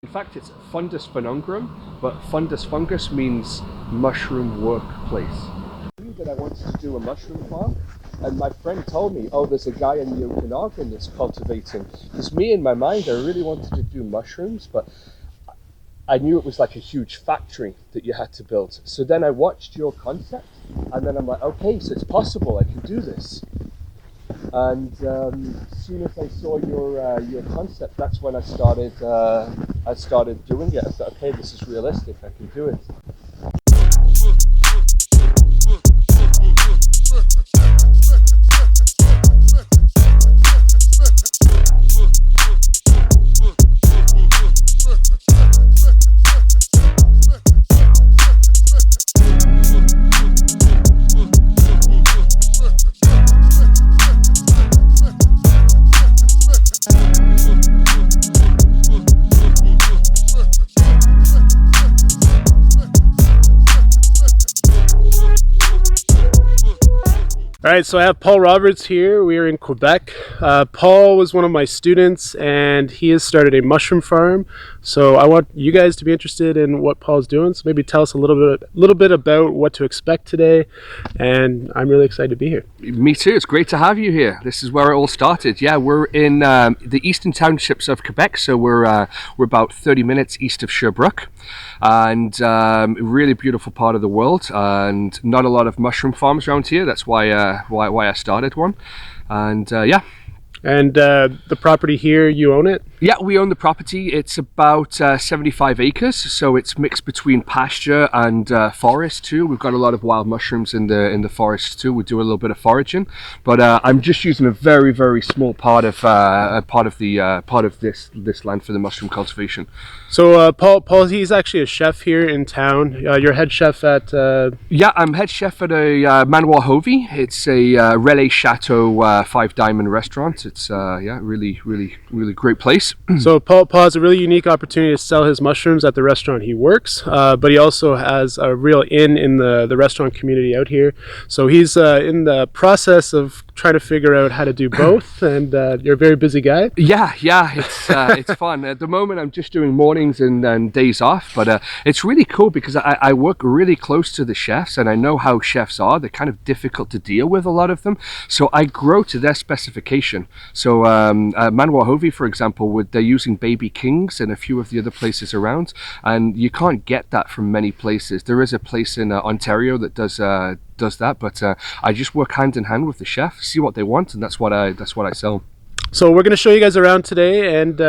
In fact, it's Fundus Fungus, but Fundus Fungus means mushroom workplace. I knew that I wanted to do a mushroom farm, and my friend told me, oh, there's a guy in the Okanagan that's cultivating. Because me, in my mind, I really wanted to do mushrooms, but I knew it was like a huge factory that you had to build. So then I watched your concept, and then I'm like, okay, so it's possible, I can do this. And as soon as I saw your concept, that's when I started doing it. I thought, okay, this is realistic, I can do it. All right, so I have Paul Roberts here. We are in Quebec. Paul was one of my students, and he has started a mushroom farm. So I want you guys to be interested in what Paul's doing. So maybe tell us a little bit about what to expect today. And I'm really excited to be here. Me too. It's great to have you here. This is where it all started. Yeah, we're in the eastern townships of Quebec, so we're about 30 minutes east of Sherbrooke, and a really beautiful part of the world. And not a lot of mushroom farms around here. That's why I started one. And yeah. And the property here, you own it? Yeah, we own the property. It's about 75 acres, so it's mixed between pasture and forest too. We've got a lot of wild mushrooms in the forest too. We do a little bit of foraging, but I'm just using a very, very small part of this land for the mushroom cultivation. So Paul, he's actually a chef here in town. You're head chef at... Yeah, I'm head chef at a Manoir Hovey. It's a Relais Chateau Five Diamond restaurant. It's yeah, really great place. So Paul has a really unique opportunity to sell his mushrooms at the restaurant he works, but he also has a real in the restaurant community out here. So he's in the process of trying to figure out how to do both, and you're a very busy guy. Yeah, it's fun. At the moment, I'm just doing mornings and days off, but it's really cool because I work really close to the chefs, and I know how chefs are. They're kind of difficult to deal with, a lot of them. So I grow to their specification. So Manoir Hovey, for example, they're using baby kings and a few of the other places around, and you can't get that from many places. There is a place in Ontario that does that, but I just work hand in hand with the chef, see what they want, and that's what I sell. So we're going to show you guys around today, and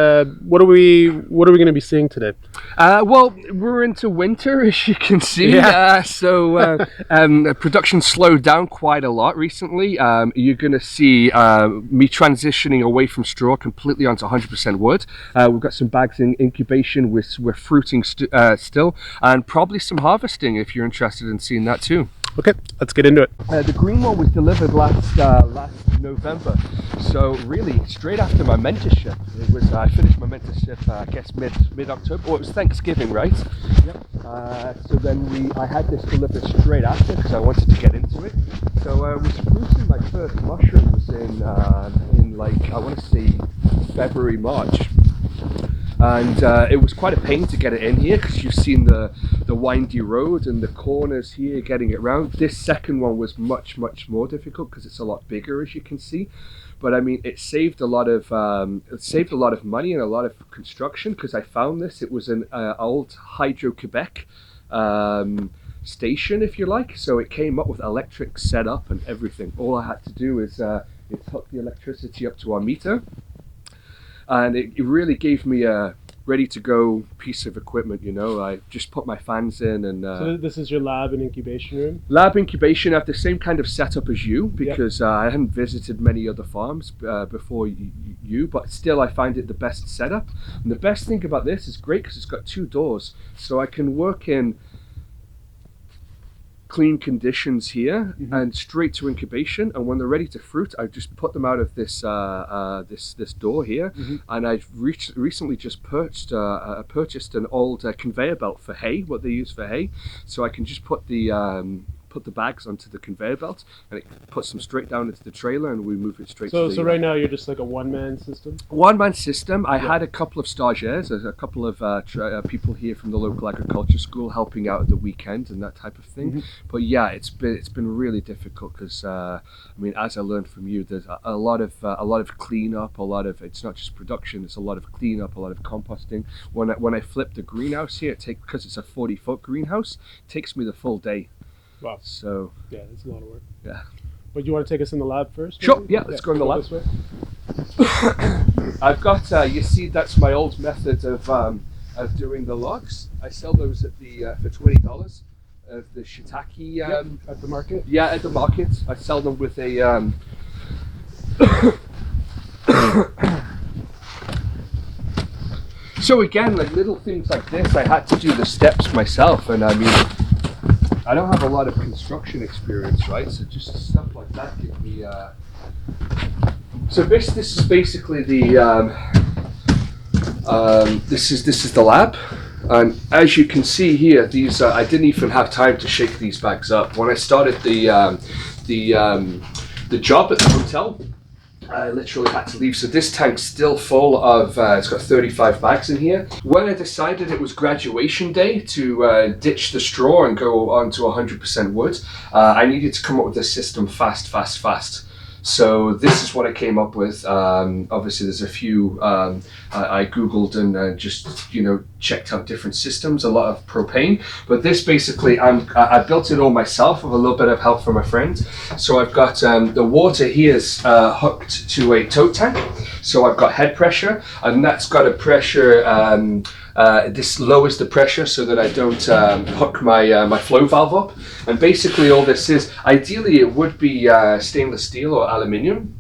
what are we going to be seeing today? Well, we're into winter, as you can see. Yeah. So production slowed down quite a lot recently. You're going to see me transitioning away from straw completely onto 100% wood. We've got some bags in incubation. We're fruiting still, and probably some harvesting if you're interested in seeing that too. Okay, let's get into it. The green one was delivered last November, so really straight after my mentorship. It was I finished my mentorship I guess mid October. Oh, it was Thanksgiving, right? Yep. So then I had this delivered straight after because I wanted to get into it. So I was fruiting my first mushrooms in like I want to say February, March. And it was quite a pain to get it in here because you've seen the windy road and the corners here getting it round. This second one was much more difficult because it's a lot bigger, as you can see. But I mean, it saved a lot of money and a lot of construction because I found this. It was an old Hydro-Quebec station, if you like. So it came up with electric setup and everything. All I had to do is hook the electricity up to our meter. And it really gave me a ready-to-go piece of equipment, you know. I just put my fans in and... So this is your lab and incubation room? Lab incubation. I have the same kind of setup as you because I hadn't visited many other farms before you, but still I find it the best setup. And the best thing about this is great because it's got two doors, so I can work in clean conditions here and straight to incubation, and when they're ready to fruit I just put them out of this this door here. And I've recently just purchased an old conveyor belt for hay, what they use for hay, so I can just put the put the bags onto the conveyor belt, and it puts them straight down into the trailer, and we move it straight to the... So right now you're just like a one-man system? One-man system. I had a couple of stagiaires, a couple of people here from the local agriculture school helping out at the weekend and that type of thing. But yeah, it's been really difficult because I mean, as I learned from you, there's a lot of cleanup, it's not just production, it's a lot of cleanup, a lot of composting. When I flip the greenhouse here, because it's a 40-foot greenhouse, it takes me the full day. Wow. So yeah, it's a lot of work. Yeah. But you want to take us in the lab first? Sure. Yeah, let's go in the lab. This way. I've got you see, that's my old method of doing the logs. I sell those at the for $20 of the shiitake. At the market. Yeah, at the market. I sell them with a. So again, like little things like this, I had to do the steps myself, and I mean, I don't have a lot of construction experience, right? So just stuff like that give me. So this is basically the. This is the lab, and as you can see here, these I didn't even have time to shake these bags up. When I started the job at the hotel, I literally had to leave. So this tank's still full of, it's got 35 bags in here. When I decided it was graduation day to ditch the straw and go on to 100% wood, I needed to come up with a system fast. So this is what I came up with. Obviously there's a few, I Googled and just, checked out different systems, a lot of propane, but this basically, I built it all myself with a little bit of help from a friend. So I've got the water here is hooked to a tote tank. So I've got head pressure, and that's got a pressure, this lowers the pressure so that I don't hook my flow valve up. And basically all this is, ideally it would be stainless steel or aluminium.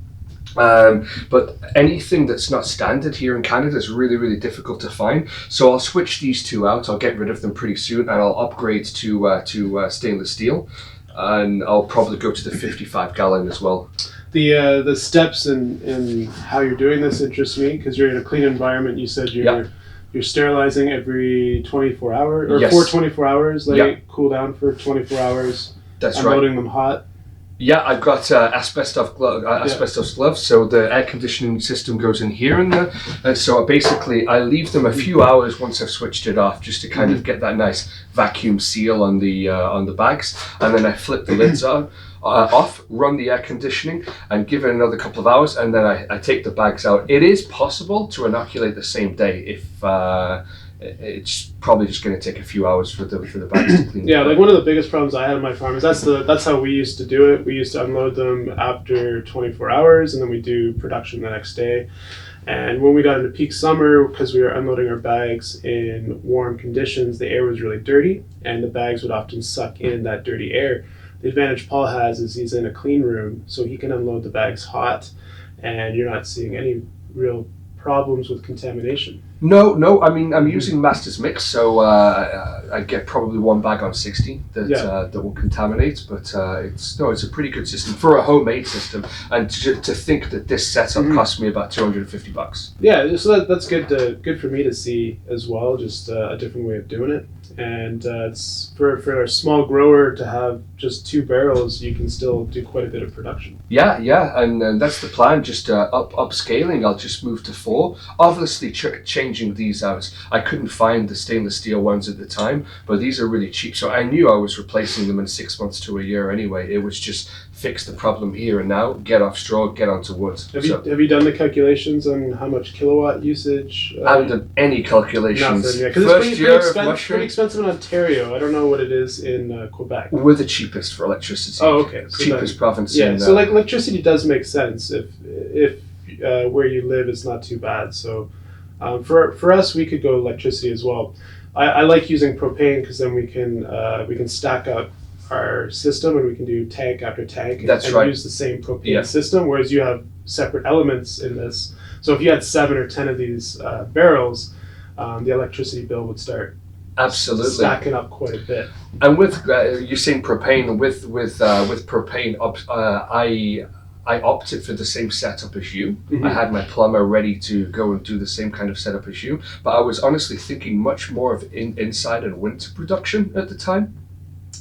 But anything that's not standard here in Canada is really difficult to find. So I'll switch these two out. I'll get rid of them pretty soon, and I'll upgrade to stainless steel, and I'll probably go to the 55-gallon as well. The steps and how you're doing this interests me, because you're in a clean environment. You said you're sterilizing every 24 hours, or for 24 hours, let it cool down for 24 hours. That's unloading them hot. Yeah, I've got asbestos gloves, so the air conditioning system goes in here, and so basically I leave them a few hours once I've switched it off, just to kind of get that nice vacuum seal on the bags, and then I flip the lids off, run the air conditioning, and give it another couple of hours, and then I take the bags out. It is possible to inoculate the same day if. It's probably just going to take a few hours for the bags to clean. Yeah, like one of the biggest problems I had on my farm is that's how we used to do it. We used to unload them after 24 hours, and then we do production the next day. And when we got into peak summer, because we were unloading our bags in warm conditions, the air was really dirty, and the bags would often suck in that dirty air. The advantage Paul has is he's in a clean room, so he can unload the bags hot, and you're not seeing any real problems with contamination. No. I mean, I'm using Master's Mix, so I get probably one bag on 60 that won't contaminate. But it's a pretty good system for a homemade system. And to think that this setup cost me about $250. Yeah, so that's good for me to see as well. Just a different way of doing it. And it's for a small grower to have just 2 barrels, you can still do quite a bit of production. Yeah, and that's the plan. Just upscaling. I'll just move to 4. Obviously, changing these out. I couldn't find the stainless steel ones at the time, but these are really cheap. So I knew I was replacing them in 6 months to a year anyway. It was just fix the problem here and now. Get off straw. Get onto wood. Have you done the calculations on how much kilowatt usage? I haven't done any calculations. Nothing, yeah, because it's pretty expensive in Ontario. I don't know what it is in Quebec. We're the cheapest for electricity. Oh, okay. So cheapest province. Yeah, so like electricity does make sense if where you live is not too bad. So for us, we could go electricity as well. I like using propane because then we can stack up our system and we can do tank after tank and use the same propane system, whereas you have separate elements in this. So if you had 7 or 10 of these barrels, the electricity bill would start stacking up quite a bit. And with you're saying propane, with propane, I opted for the same setup as you. I had my plumber ready to go and do the same kind of setup as you, but I was honestly thinking much more of inside and winter production at the time.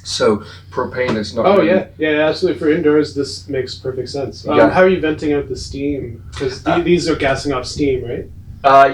So propane is not. Oh really, yeah, absolutely. For indoors, this makes perfect sense. Yeah. How are you venting out the steam? Because these are gassing off steam, right?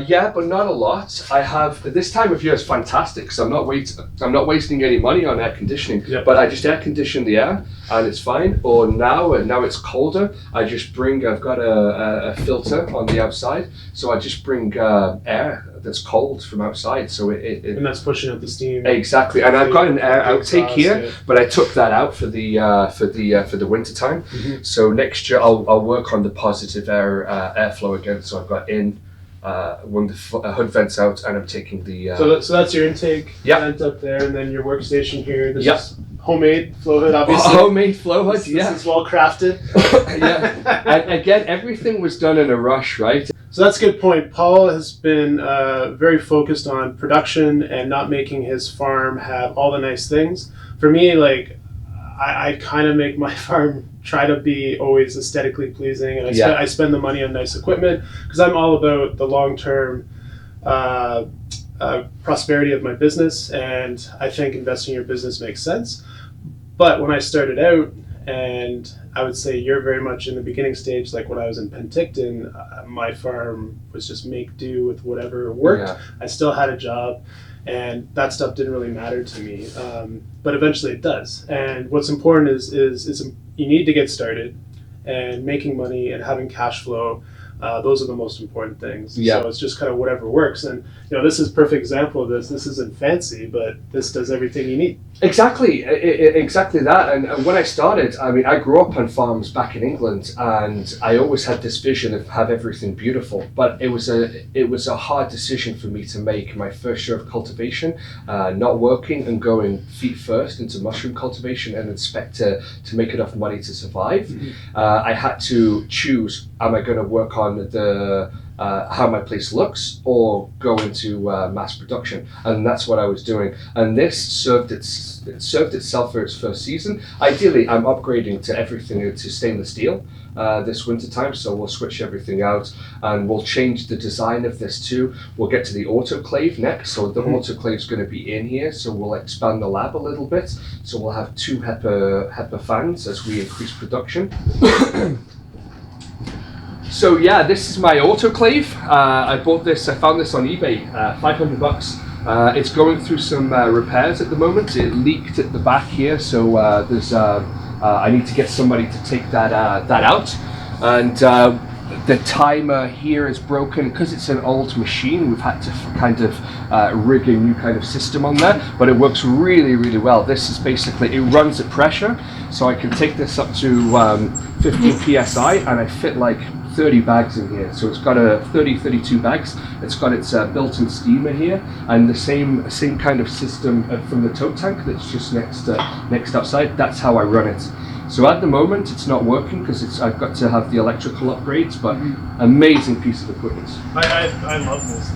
Yeah, but not a lot. I have this time of year is fantastic because I'm not wasting any money on air conditioning. Yep. But I just air condition the air and it's fine. Or now it's colder. I've got a filter on the outside, so I just bring air that's cold from outside. So and that's pushing out the steam. Exactly. And I've got an air outtake here, yeah. but I took that out for the winter time. Mm-hmm. So next year I'll work on the positive airflow again. So I've got in. When the hood vents out, and I'm taking the. So that's your intake vent up there, and then your workstation here. This is homemade flow hood, obviously. Homemade flow hood, This is well crafted. Yeah. And again, everything was done in a rush, right? So that's a good point. Paul has been very focused on production and not making his farm have all the nice things. For me, like I kind of make my farm try to be always aesthetically pleasing, and I spend the money on nice equipment because I'm all about the long-term prosperity of my business, and I think investing in your business makes sense. But when I started out, and I would say you're very much in the beginning stage, like when I was in Penticton, my farm was just make do with whatever worked. Yeah. I still had a job, and that stuff didn't really matter to me, but eventually it does. And what's important is you need to get started, and making money and having cash flow. Those are the most important things. Yeah. So it's just kind of whatever works. And this is a perfect example of this. This isn't fancy, but this does everything you need. Exactly that. And when I started, I mean, I grew up on farms back in England, and I always had this vision of have everything beautiful. But it was a hard decision for me to make. My first year of cultivation, not working and going feet first into mushroom cultivation and expect to make enough money to survive. Mm-hmm. I had to choose: am I going to work on the how my place looks, or go into mass production? And that's what I was doing. And this served itself for its first season. Ideally, I'm upgrading to everything to stainless steel this winter time, so we'll switch everything out and we'll change the design of this too. We'll get to the autoclave next. So the autoclave is going to be in here, so we'll expand the lab a little bit. So we'll have 2 HEPA fans as we increase production. So yeah, this is my autoclave. I found this on eBay, $500. It's going through some repairs at the moment. It leaked at the back here, so I need to get somebody to take that out. And the timer here is broken because it's an old machine. We've had to kind of rig a new kind of system on there, but it works really, really well. This is basically, it runs at pressure, so I can take this up to 15 psi, and I fit like 30 bags in here. So it's got 32 bags. It's got its built-in steamer here, and the same kind of system from the tote tank that's just next outside. That's how I run it. So at the moment it's not working because I've got to have the electrical upgrades, but amazing piece of equipment. I love this.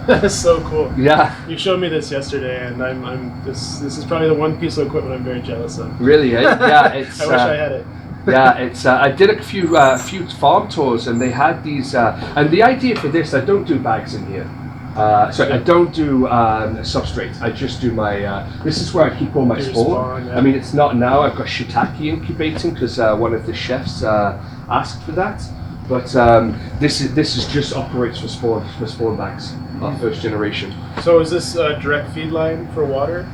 This is so cool. Yeah. You showed me this yesterday, and this is probably the one piece of equipment I'm very jealous of. Really? Eh? Yeah. It's. I wish I had it. Yeah, it's. I did a few farm tours, and they had these. And the idea for this, I don't do bags in here. I don't do substrate. I just do my. This is where I keep all my spawn. Yeah. I mean, it's not now. I've got shiitake incubating because one of the chefs asked for that. But this is just operates for spawn bags, our first generation. So is this a direct feed line for water?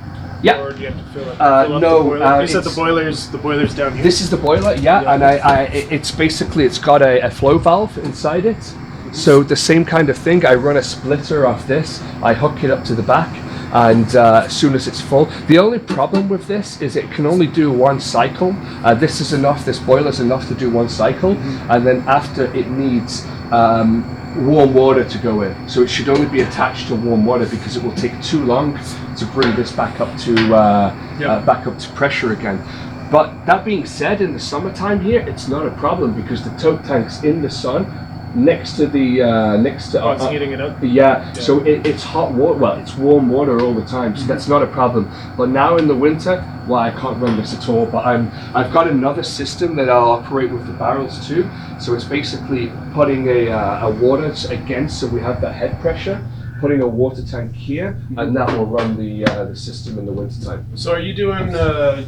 Yeah. Or do you have to fill up no, the boiler? You said the boiler's down here. This is the boiler, yeah. And it's got a flow valve inside it. So the same kind of thing. I run a splitter off this. I hook it up to the back, and as soon as it's full. The only problem with this is it can only do 1 cycle. This is enough. This boiler's enough to do 1 cycle, and then after it needs warm water to go in. So it should only be attached to warm water because it will take too long to bring this back up to pressure again. But that being said, in the summertime here, it's not a problem because the tote tank's in the sun next to it's heating it up. Yeah. So it's hot water. Well, it's warm water all the time, so that's not a problem. But now in the winter, well, I can't run this at all. But I've got another system that I'll operate with the barrels too. So it's basically putting a water against, so we have that head pressure, putting a water tank here, and that will run the system in the wintertime. So are you doing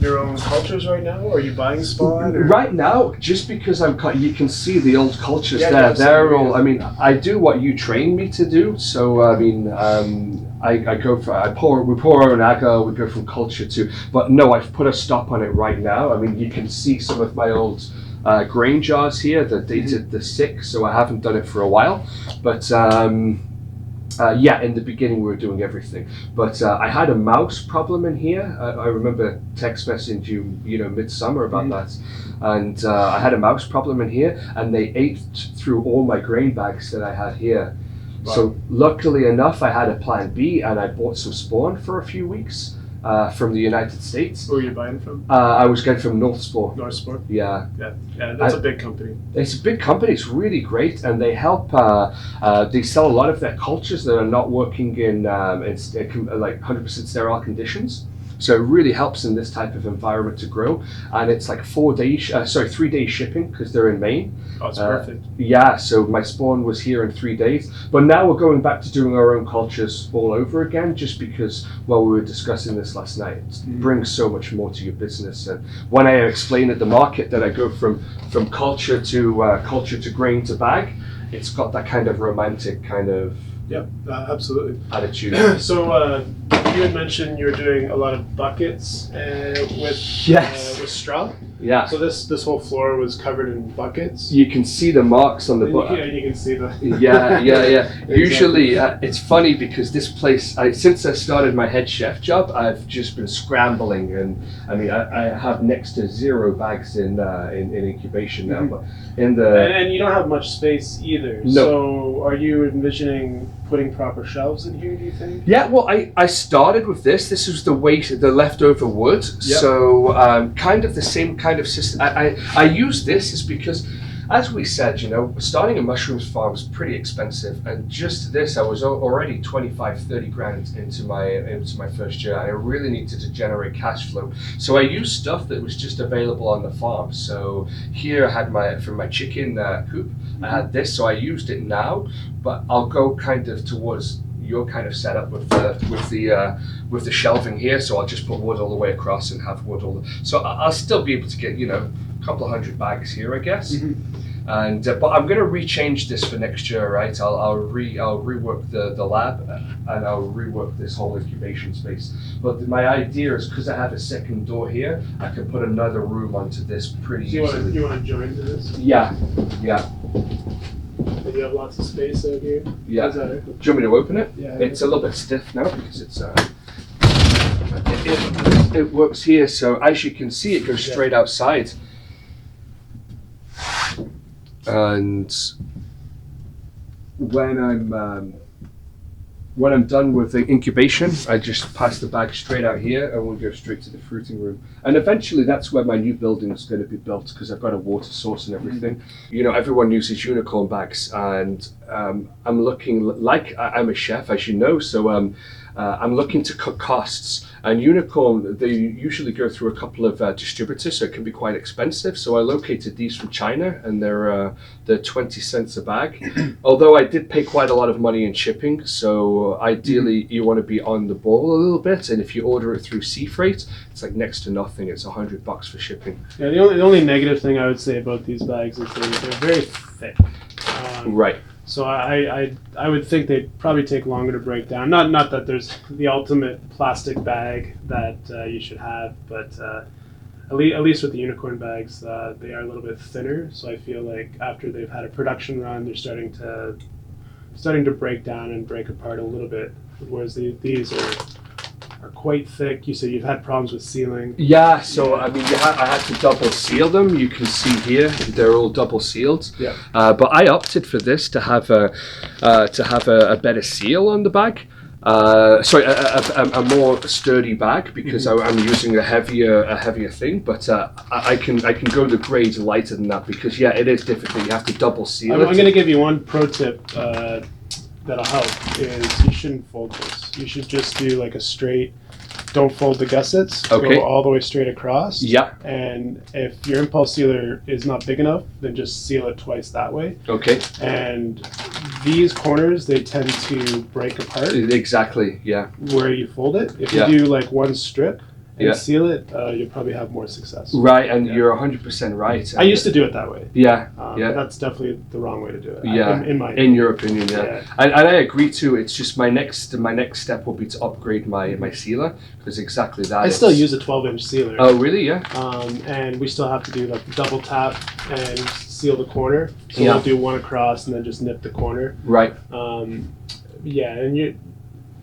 your own cultures right now, or are you buying spawn? Or? Right now, just because you can see the old cultures Yeah, there. They're all. absolutely. I mean, I do what you train me to do. So I mean, we pour our own agar. We go from culture to. But no, I've put a stop on it right now. I mean, you can see some of my old grain jars here. They're dated the 6th, so I haven't done it for a while. But yeah, in the beginning we were doing everything, but I had a mouse problem in here. I remember text messaging you, midsummer about that, and I had a mouse problem in here, and they ate through all my grain bags that I had here. Wow. So luckily enough, I had a plan B, and I bought some spawn for a few weeks from the United States. Where were you buying from? I was getting from North Sport. North Sport? Yeah. Yeah, that's a big company. It's a big company. It's really great, and they help. They sell a lot of their cultures that are not working in like 100% sterile conditions. So it really helps in this type of environment to grow, and it's like 3 days shipping because they're in Maine. Oh, it's perfect. Yeah, so my spawn was here in 3 days, but now we're going back to doing our own cultures all over again, just because, well, we were discussing this last night. It brings so much more to your business, and when I explain at the market that I go from culture to grain to bag, it's got that kind of romantic kind of absolutely attitude. So you had mentioned you were doing a lot of buckets with straw. Yeah. So this whole floor was covered in buckets. You can see the marks on the bucket. Yeah, you can see the. Yeah. Exactly. Usually, it's funny because this place, since I started my head chef job, I've just been scrambling, and I mean, I have next to 0 bags in incubation now, but in the and you don't have much space either. No. So are you envisioning putting proper shelves in here, do you think? Yeah, well, I started with this. This was the leftover wood. Yep. So kind of the same kind of system. I use this is because, as we said, starting a mushrooms farm is pretty expensive, and just this, I was already 25-30 grand into my first year, and I really needed to generate cash flow. So I used stuff that was just available on the farm. So here I had from my chicken coop, I had this, so I used it now, but I'll go kind of towards your kind of setup with the shelving here. So I'll just put wood all the way across and have wood so I'll still be able to get a couple of 100 bags here, I guess. And but I'm going to rechange this for next year, right? I'll rework the lab, and I'll rework this whole incubation space. But my idea is, because I have a second door here, I can put another room onto this pretty easily. You want to join to this? Yeah. And you have lots of space out here? Yeah. Do you want me to open it? Yeah. It's a little bit stiff now because it's it works here. So as you can see, it goes straight outside. And when I'm done with the incubation, I just pass the bag straight out here, and we'll go straight to the fruiting room. And eventually, that's where my new building is going to be built, because I've got a water source and everything. Everyone uses unicorn bags, and I'm looking like I'm a chef, as you know, so I'm looking to cut costs. And unicorn, they usually go through a couple of distributors, so it can be quite expensive. So I located these from China, and they're 20 cents a bag. Although I did pay quite a lot of money in shipping, so ideally you want to be on the ball a little bit. And if you order it through sea freight, it's like next to nothing. It's $100 for shipping. Yeah, the only negative thing I would say about these bags is they're very thick. Right. So I would think they'd probably take longer to break down. Not that there's the ultimate plastic bag that you should have, but at least with the unicorn bags, they are a little bit thinner. So I feel like after they've had a production run, they're starting to break down and break apart a little bit. Whereas these are quite thick. You said you've had problems with sealing. Yeah, so I mean, I had to double seal them. You can see here they're all double sealed. Yeah. But I opted for this to have a better seal on the bag. Sorry, a more sturdy bag, because I'm using a heavier thing. But I can go the grades lighter than that, because it is difficult. You have to double seal it. I'm going to give you one pro tip that'll help. Is you shouldn't fold this. You should just do like a straight. Don't fold the gussets. Okay. Go all the way straight across. Yeah. And if your impulse sealer is not big enough, then just seal it twice that way. Okay. And these corners, they tend to break apart Exactly, yeah. where you fold it. If you Yeah. do like one strip and Yeah. seal it, you'll probably have more success. Right, and Yeah. you're 100% right. I used to do it that way. Yeah, But yeah. that's definitely the wrong way to do it. Yeah, In your opinion, yeah. Yeah. And I agree too. It's just my next step will be to upgrade my sealer, because exactly that. I still use a 12-inch sealer. Oh, really? Yeah. And we still have to do like double tap and seal the corner. So Yeah. we'll do one across and then just nip the corner. Right. Yeah, and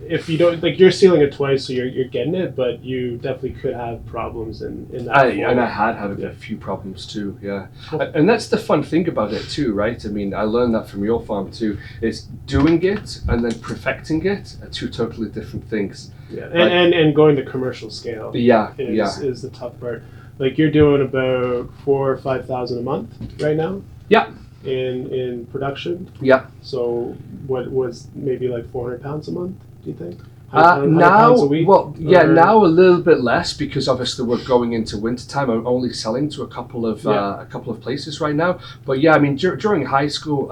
if you don't, like, you're sealing it twice, so you're getting it, but you definitely could have problems in that. And I had a few problems too, yeah. And that's the fun thing about it too, right? I mean, I learned that from your farm too. Is doing it and then perfecting it are two totally different things. Yeah, and going to commercial scale. Yeah, is the tough part. Like, you're doing about 4,000 or 5,000 a month right now. Yeah. In production. Yeah. So what was maybe like 400 pounds a month? Do you think? Now, a week, now a little bit less, because obviously we're going into winter time. I'm only selling to a couple of places right now. But yeah, I mean, during high season,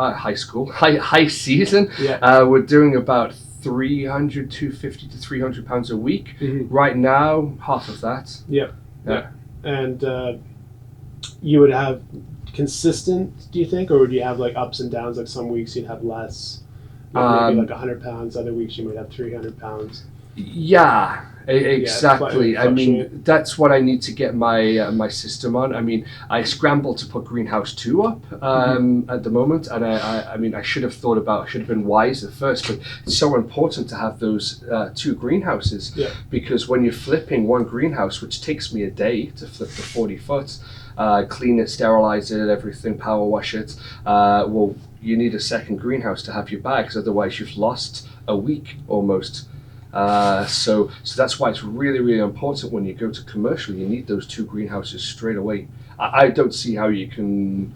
we're doing about 250 to 300 pounds a week. Mm-hmm. Right now, half of that. Yeah. And you would have consistent, do you think, or would you have like ups and downs? Like some weeks you'd have less. Maybe like 100 pounds. Other weeks you might have 300 pounds. Yeah, exactly. I mean, fluctuate. that's what I need to get my system on. I mean, I scramble to put Greenhouse 2 up at the moment, and I mean, I should have been wise at first, but it's so important to have those 2 greenhouses, because when you're flipping one greenhouse, which takes me a day to flip the 40 foot, clean it, sterilize it, everything, power wash it, well, you need a second greenhouse to have your bags, otherwise you've lost a week almost. So that's why it's really, really important when you go to commercial, you need those 2 greenhouses straight away. I don't see how you can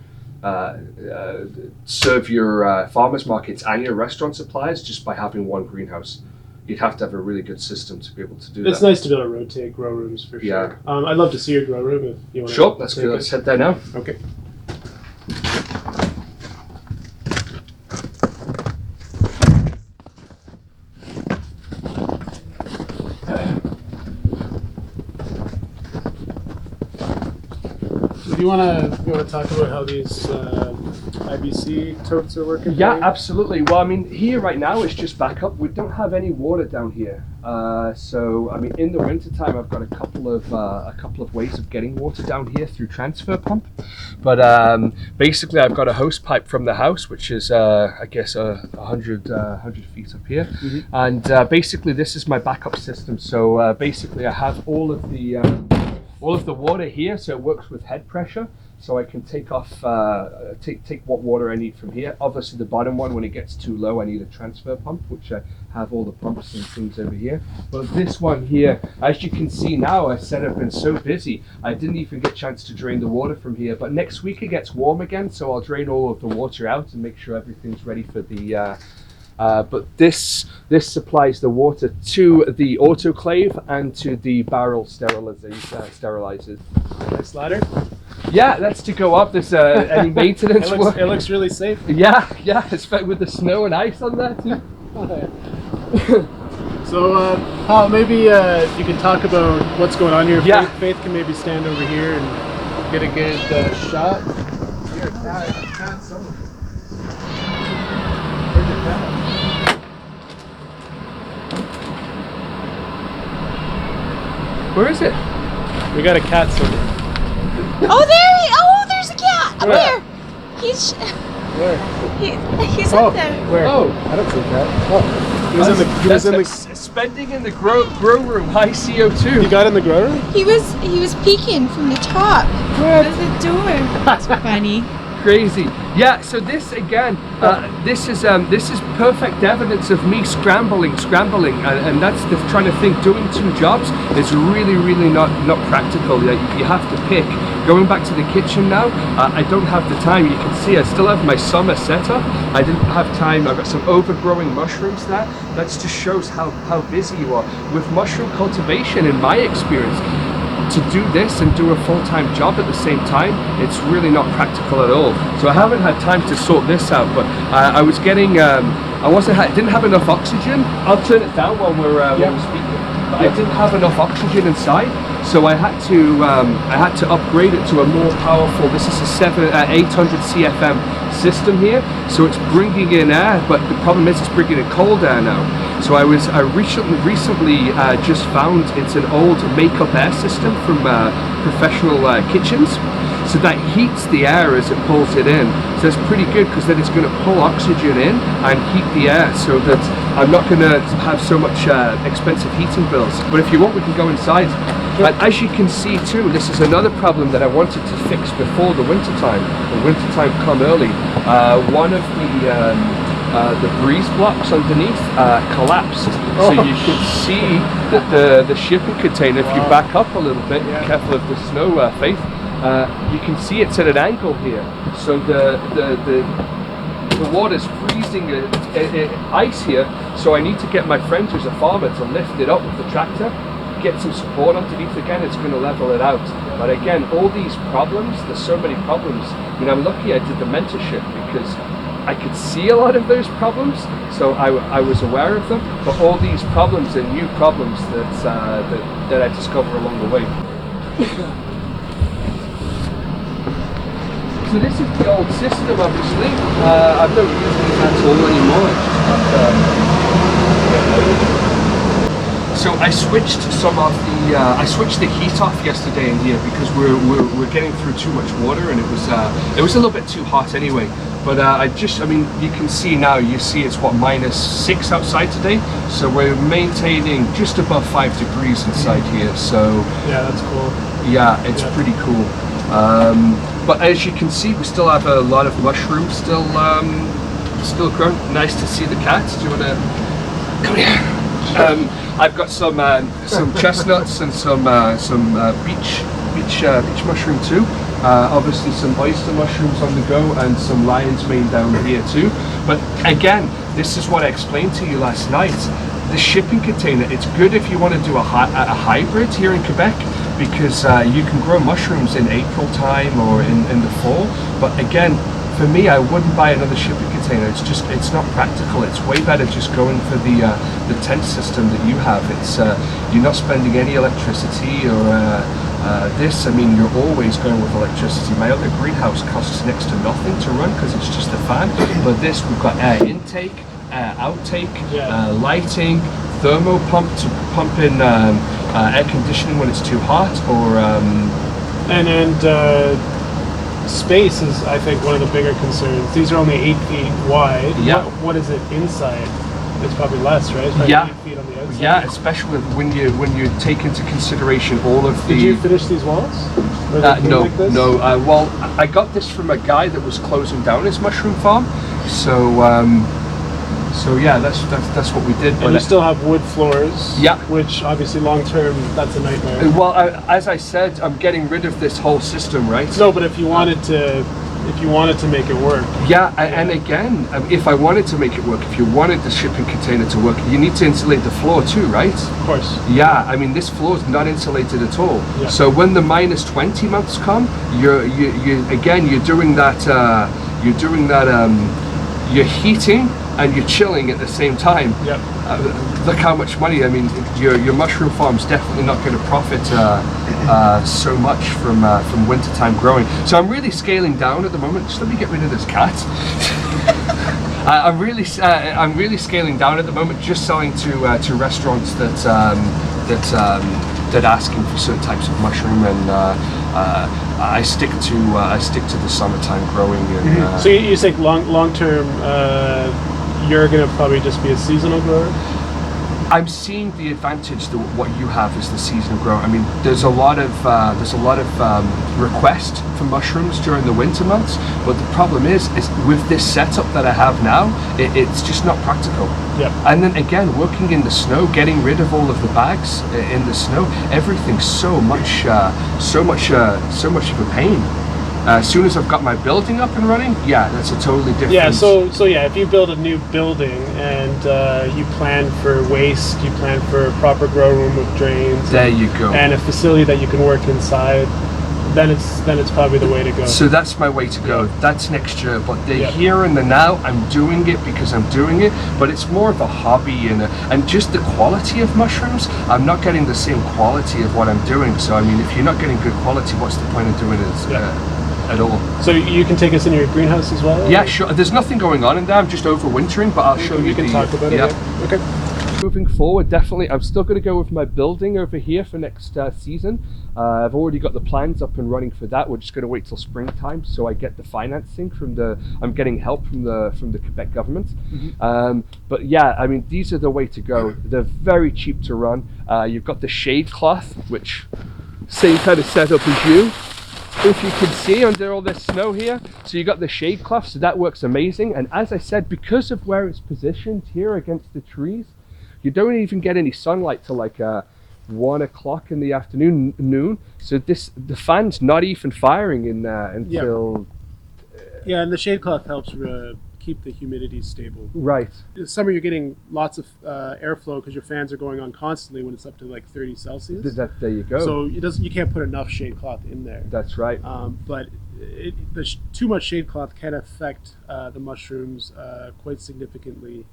serve your farmers markets and your restaurant suppliers just by having one greenhouse. You'd have to have a really good system to be able to do that. It's nice to be able to rotate grow rooms for sure. Yeah. I'd love to see your grow room if you want to. Sure, let's go. Let's head there now. Okay. Do you want to talk about how these IBC totes are working? Yeah, absolutely. Well, I mean, here right now it's just backup. We don't have any water down here. So, I mean, in the winter time, I've got a couple of ways of getting water down here through transfer pump. But basically, I've got a hose pipe from the house, which is, I guess, 100 feet up here. Mm-hmm. And basically, this is my backup system. So basically, I have all of the water here, so it works with head pressure. So I can take off, take what water I need from here. Obviously the bottom one, when it gets too low, I need a transfer pump, which I have all the pumps and things over here. But this one here, as you can see now, I said I've been so busy, I didn't even get a chance to drain the water from here. But next week it gets warm again, so I'll drain all of the water out and make sure everything's ready for the, but this supplies the water to the autoclave and to the barrel sterilizers. Nice ladder. Yeah, that's to go up. There's any maintenance work. It looks really safe. Yeah, especially with the snow and ice on there too. So, Paul, maybe you could talk about what's going on here. Yeah. Faith can maybe stand over here and get a good shot. Here, cat, some of it. Where is it? We got a cat somewhere. There's a cat. Where? He's up there. Where? Oh, I don't see a cat. Oh, he was in the spending in the grow room, high CO2. You got in the grow room? He was peeking from the top of the door. That's funny. Crazy. Yeah, so this again, this is perfect evidence of me scrambling, and that's trying to think doing 2 jobs is really, really not practical. You have to pick. Going back to the kitchen now, I don't have the time. You can see I still have my summer setup. I didn't have time. I've got some overgrowing mushrooms there. That just shows how busy you are. With mushroom cultivation, in my experience, to do this and do a full-time job at the same time, it's really not practical at all. So I haven't had time to sort this out, but I was getting, didn't have enough oxygen. I'll turn it down while we're speaking. But I didn't have enough oxygen inside, so I had to upgrade it to a more powerful. This is a 800 CFM system here, so it's bringing in air, but the problem is it's bringing in cold air now. So I recently just found it's an old makeup air system from professional kitchens. So that heats the air as it pulls it in. So it's pretty good because then it's going to pull oxygen in and heat the air, so that I'm not going to have so much expensive heating bills. But if you want, we can go inside. And as you can see too, this is another problem that I wanted to fix before the winter time. The winter time come early. One of the breeze blocks underneath collapsed. So you can see that the shipping container, if you back up a little bit, careful of the snow, Faith, you can see it's at an angle here. So the water's freezing ice here. So I need to get my friend who's a farmer to lift it up with the tractor, get some support underneath again. It's going to level it out. But again, all these problems, there's so many problems. I mean, I'm lucky I did the mentorship because I could see a lot of those problems, so I was aware of them. But all these problems are new problems that I discover along the way. So this is the old system, obviously. I don't use these at all anymore. So I switched I switched the heat off yesterday in here because we're getting through too much water, and it was a little bit too hot anyway. But I mean, you can see now. You see it's what, -6 outside today. So we're maintaining just above 5 degrees inside here. So yeah, that's cool. Yeah, it's pretty cool. But as you can see, we still have a lot of mushrooms still growing. Nice to see the cats. Do you want to come here? I've got some chestnuts and some beach mushroom too. Obviously some oyster mushrooms on the go, and some lion's mane down here too. But again, this is what I explained to you last night. The shipping container, it's good if you want to do a hybrid here in Quebec, because you can grow mushrooms in April time or in the fall. But again, for me, I wouldn't buy another shipping container. It's not practical. It's way better just going for the tent system that you have. It's you're not spending any electricity or this. I mean, you're always going with electricity. My other greenhouse costs next to nothing to run because it's just a fan. But this, we've got air intake, air outtake, lighting, thermo pump to pump in air conditioning when it's too hot, or space is, I think, one of the bigger concerns. These are only 8 feet wide. Yeah. What is it inside? It's probably less, right? It's probably 8 feet on the outside. Yeah, especially when you take into consideration all of the. Did you finish these walls? No, like this? no. Well, I got this from a guy that was closing down his mushroom farm, so yeah, that's what we did. And you still have wood floors. Yeah. Which obviously long term, that's a nightmare. Well, as I said, I'm getting rid of this whole system, right? No, but if you wanted to make it work. Yeah, and again, if I wanted to make it work, if you wanted the shipping container to work, you need to insulate the floor too, right? Of course. Yeah, I mean, this floor is not insulated at all. Yeah. So when the -20 months come, you're doing that. You're heating and you're chilling at the same time. Yep. Look how much money. I mean, your mushroom farm's definitely not going to profit so much from wintertime growing. So I'm really scaling down at the moment. Just let me get rid of this cat. I'm really scaling down at the moment, just selling to restaurants that asking for certain types of mushroom, and I stick to the summertime growing. And so you think long term, you're going to probably just be a seasonal grower? I'm seeing the advantage that what you have is the seasonal grow. I mean, there's a lot of request for mushrooms during the winter months, but the problem is with this setup that I have now, it's just not practical. Yeah. And then again, working in the snow, getting rid of all of the bags in the snow, everything's so much of a pain. As soon as I've got my building up and running, yeah, that's a totally different. Yeah, so yeah, if you build a new building and you plan for waste, you plan for a proper grow room with drains. There you go. And a facility that you can work inside, then it's probably the way to go. So that's my way to go. Yeah. That's next year, but the yeah. here and the now, I'm doing it because I'm doing it, but it's more of a hobby and just the quality of mushrooms. I'm not getting the same quality of what I'm doing. So I mean, if you're not getting good quality, what's the point of doing it at all? So you can take us in your greenhouse as well? Yeah, sure. There's nothing going on in there. I'm just overwintering, but I'll show you. We can talk about it. Yeah. Okay. Moving forward, definitely, I'm still going to go with my building over here for next season. I've already got the plans up and running for that. We're just going to wait till springtime, so I get the financing from I'm getting help from the Quebec government. Mm-hmm. But yeah, I mean, these are the way to go. They're very cheap to run. You've got the shade cloth, which same kind of setup as you. If you can see under all this snow here, so you got the shade cloth, so that works amazing. And as I said, because of where it's positioned here against the trees, you don't even get any sunlight till like 1 o'clock in the afternoon, noon. So the fan's not even firing in there until. Yeah, and the shade cloth helps keep the humidity stable. Right. In summer, you're getting lots of airflow because your fans are going on constantly when it's up to like 30 Celsius. There you go. So you can't put enough shade cloth in there. That's right. But too much shade cloth can affect the mushrooms quite significantly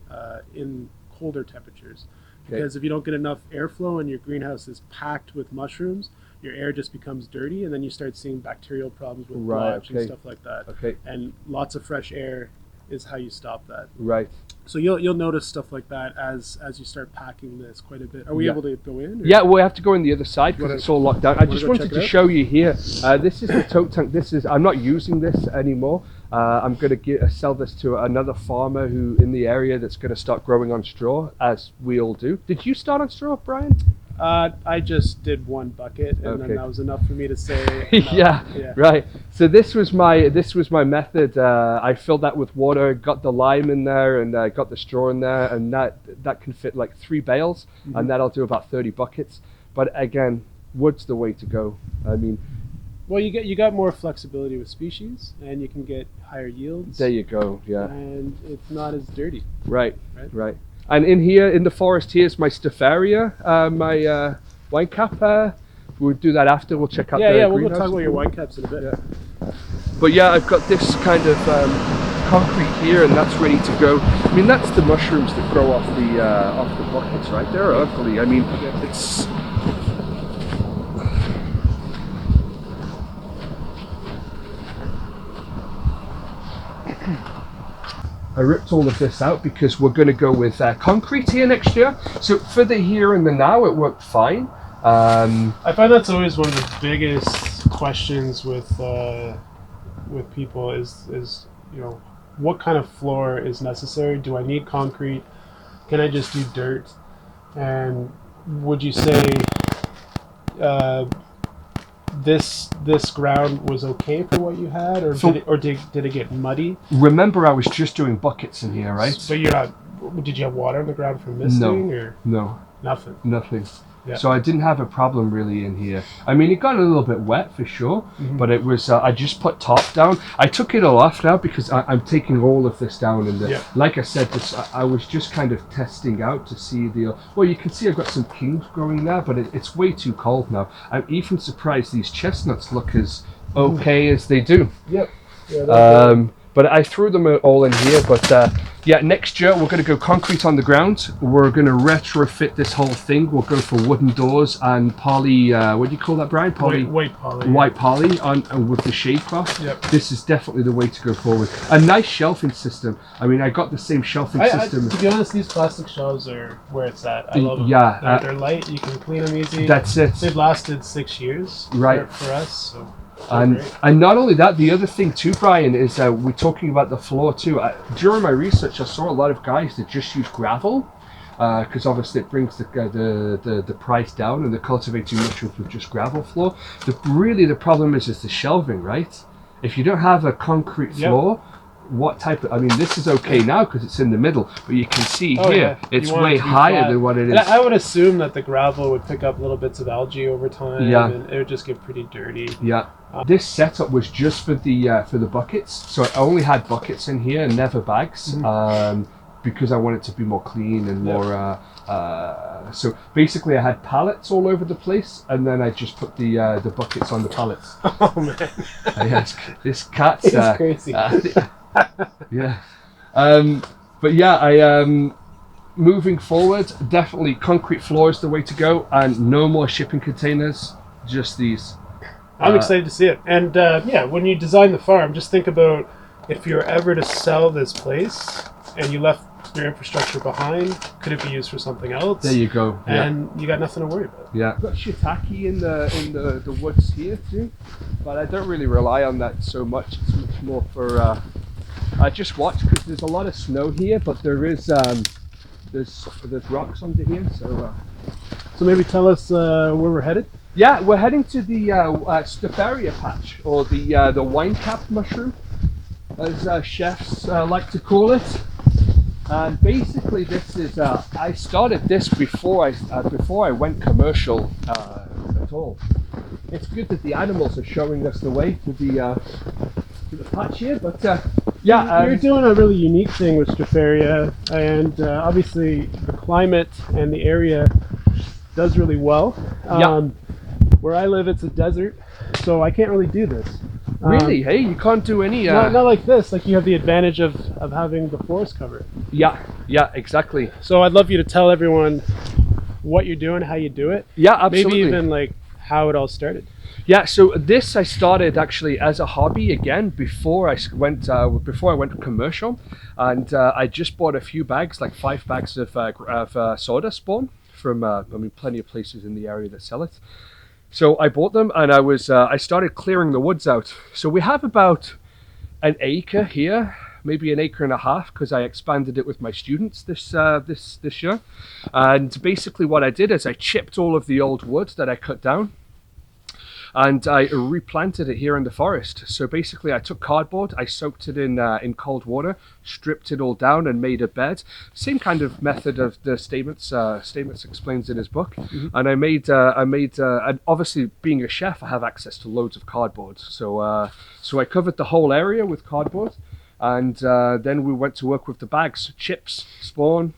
in colder temperatures, because if you don't get enough airflow and your greenhouse is packed with mushrooms, your air just becomes dirty, and then you start seeing bacterial problems with blotch and stuff like that. And lots of fresh air is how you stop that. Right. So you'll notice stuff like that as you start packing this quite a bit. Are we able to go in? Or? Yeah, we have to go in the other side because it's all locked down. I just wanted to show you here. This is the tote tank. I'm not using this anymore. I'm going to sell this to another farmer who in the area that's going to start growing on straw, as we all do. Did you start on straw, Brian? I just did 1 bucket, and then that was enough for me to say. yeah, right. So this was my method. I filled that with water, got the lime in there, and got the straw in there, and that can fit like 3 bales, and that'll do about 30 buckets. But again, wood's the way to go. I mean. Well, you got more flexibility with species, and you can get higher yields. There you go. Yeah. And it's not as dirty. Right. And in here, in the forest here, is my Stropharia, my wine cap. We'll do that after. We'll check out the greenhouse. We'll talk about your wine caps in a bit. Yeah. But yeah, I've got this kind of concrete here, and that's ready to go. I mean, that's the mushrooms that grow off the buckets, right? They're ugly. I mean, it's. I ripped all of this out because we're going to go with concrete here next year. So for the here and the now, it worked fine. I find that's always one of the biggest questions with people is what kind of floor is necessary? Do I need concrete? Can I just do dirt? And would you say this ground was okay for what you had, or did it get muddy? Remember, I was just doing buckets in here, right? But did you have water on the ground from misting? No. Nothing. Yeah. So I didn't have a problem really in here. I mean, it got a little bit wet for sure, but it was, I just put top down. I took it all off now because I'm taking all of this down. And like I said, I was just kind of testing out to see well, you can see I've got some kings growing there, but it's way too cold now. I'm even surprised these chestnuts look as okay as they do. Yep. Yeah, but I threw them all in here. But yeah, next year we're going to go concrete on the ground. We're going to retrofit this whole thing. We'll go for wooden doors and poly. What do you call that, Brian? White poly. White poly on with the shade cloth. Yep. This is definitely the way to go forward. A nice shelving system. I mean, I got the same shelving system. To be honest, these plastic shelves are where it's at. I love them. Yeah, they're light. You can clean them easy. That's it. They've lasted 6 years. Right. For us. So. And not only that, the other thing too, Brian, is we're talking about the floor too. During my research, I saw a lot of guys that just use gravel because obviously it brings the price down, and they're cultivating mushrooms with just gravel floor. The problem is the shelving, right? If you don't have a concrete floor, what type of, I mean, this is okay now because it's in the middle, but you can see here, it's You want it way to be higher flat. than what it is. And I would assume that the gravel would pick up little bits of algae over time, Yeah. and it would just get pretty dirty. Yeah. This setup was just for the buckets, so I only had buckets in here and never bags, because I wanted to be more clean and more. So basically, I had pallets all over the place, and then I just put the buckets on the pallets. Oh man, Yes, this cat's it's crazy. Yeah. But yeah, moving forward, definitely concrete floor is the way to go, and no more shipping containers, just these. I'm excited to see it. And yeah, when you design the farm, just think about if you're ever to sell this place and you left your infrastructure behind, could it be used for something else? There you go. And you got nothing to worry about. Yeah. I've got shiitake in the woods here too, but I don't really rely on that so much. It's much more for I just watch because there's a lot of snow here, but there is there's rocks under here, so. So maybe tell us where we're headed. Yeah, we're heading to the Stropharia patch, or the wine cap mushroom, as chefs like to call it. And basically, this is I started this before I went commercial at all. It's good that the animals are showing us the way to the patch here, but yeah, you're doing a really unique thing with Stropharia, and obviously the climate and the area does really well. Where I live, it's a desert, so I can't really do this. Really? Hey, you can't do any. Not like this. Like, you have the advantage of having the forest cover. Yeah, exactly. So I'd love you to tell everyone what you're doing, how you do it. Yeah, absolutely. Maybe even like how it all started. Yeah, so this I started actually as a hobby again before I went commercial, and I just bought a few bags, like 5 bags of sawdust spawn from plenty of places in the area that sell it. So I bought them, and I started clearing the woods out. So we have about an acre here, maybe an acre and a half, because I expanded it with my students this year. And basically what I did is I chipped all of the old wood that I cut down, and I replanted it here in the forest. So basically I took cardboard, I soaked it in cold water, stripped it all down and made a bed. Same kind of method of the Statements explains in his book. And I made and obviously being a chef, I have access to loads of cardboard. So I covered the whole area with cardboard, and then we went to work with the bags, chips, spawn,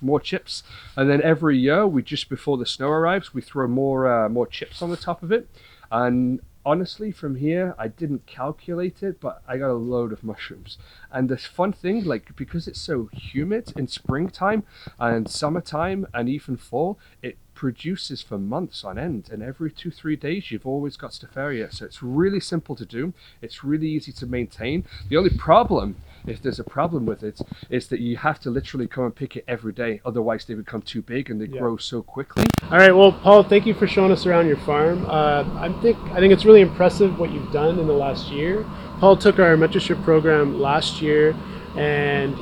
more chips, and then every year just before the snow arrives, we throw more chips on the top of it. And honestly, from here, I didn't calculate it, but I got a load of mushrooms. And the fun thing, like, because it's so humid in springtime and summertime and even fall, it produces for months on end, and every 2-3 days you've always got Stropharia. So it's really simple to do, it's really easy to maintain. The only problem, if there's a problem with it, is that you have to literally come and pick it every day, otherwise they become too big and they grow so quickly. All right, well, Paul, thank you for showing us around your farm. I think it's really impressive what you've done in the last year. Paul took our mentorship program last year, and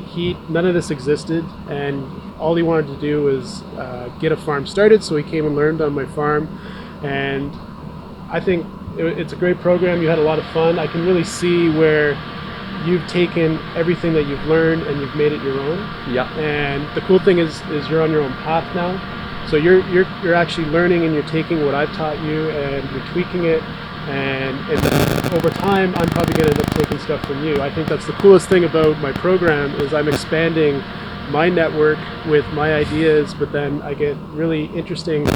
none of this existed, and all he wanted to do was get a farm started, so he came and learned on my farm. And I think it's a great program. You had a lot of fun. I can really see where you've taken everything that you've learned and you've made it your own. Yeah. And the cool thing is you're on your own path now. So you're actually learning, and you're taking what I've taught you and you're tweaking it. And over time, I'm probably going to end up taking stuff from you. I think that's the coolest thing about my program, is I'm expanding my network with my ideas, but then I get really interesting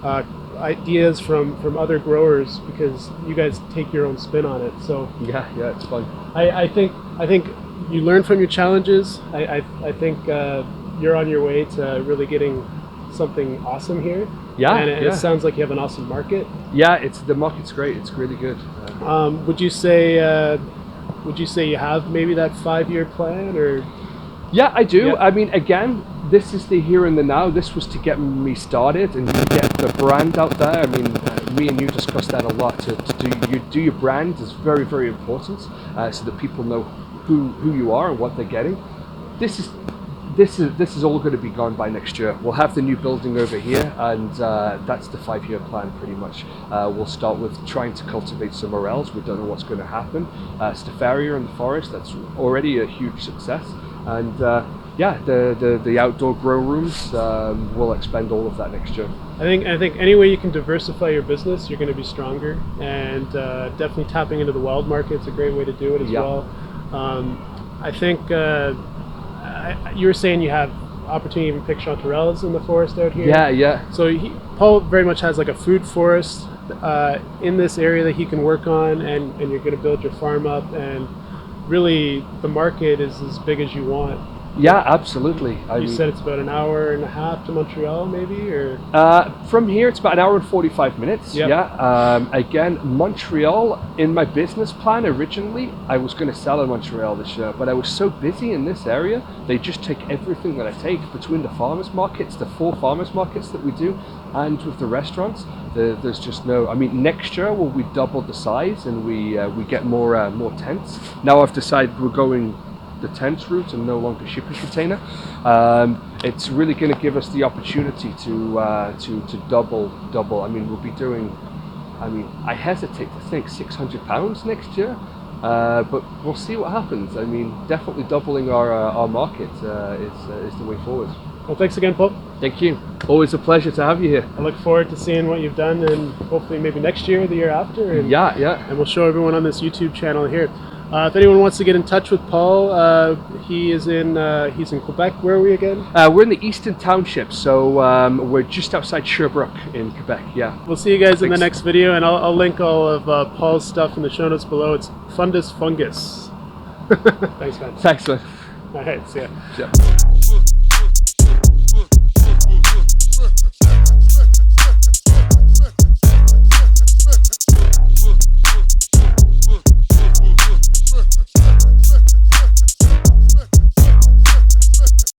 ideas from other growers, because you guys take your own spin on it. So yeah, it's fun. I think you learn from your challenges. I think you're on your way to really getting something awesome here. Yeah, and it sounds like you have an awesome market. Yeah, the market's great. It's really good. Would you say you have maybe that 5-year plan, or? Yeah, I do. Yeah. I mean, again, this is the here and the now. This was to get me started and to get the brand out there. I mean, me and you discussed that a lot. To do your brand is very, very important, so that people know who you are and what they're getting. This is this is all going to be gone by next year. We'll have the new building over here, and that's the 5-year plan pretty much. We'll start with trying to cultivate somewhere else. We don't know what's going to happen. Stropharia in the forest, that's already a huge success, and yeah, the outdoor grow rooms, we'll expand all of that next year. I think any way you can diversify your business, you're going to be stronger, and definitely tapping into the wild market is a great way to do it as well. I think you were saying you have opportunity to even pick chanterelles in the forest out here. Yeah. So Paul very much has like a food forest in this area that he can work on, and you're going to build your farm up, and really the market is as big as you want. Yeah, absolutely. You said it's about an hour and a half to Montreal, maybe, or? From here, it's about an hour and 45 minutes. Yep. Yeah. Again, Montreal, in my business plan originally, I was going to sell in Montreal this year, but I was so busy in this area, they just take everything that I take between the farmers markets, the 4 farmers markets that we do, and with the restaurants. There's just no. I mean, next year will we double the size and we get more tents. Now I've decided we're going the tent route and no longer shipping container. It's really going to give us the opportunity to double. I mean, we'll be doing. I mean, I hesitate to think 600 pounds next year, but we'll see what happens. I mean, definitely doubling our market is the way forward. Well, thanks again, Paul. Thank you. Always a pleasure to have you here. I look forward to seeing what you've done, and hopefully maybe next year, the year after. And, yeah. And we'll show everyone on this YouTube channel here. If anyone wants to get in touch with Paul, he's in Quebec. Where are we again? We're in the Eastern Township, so we're just outside Sherbrooke in Quebec. Yeah. We'll see you guys in the next video, and I'll link all of Paul's stuff in the show notes below. It's Fundus Fungus. Thanks, man. Thanks, man. All right, see ya. Yeah.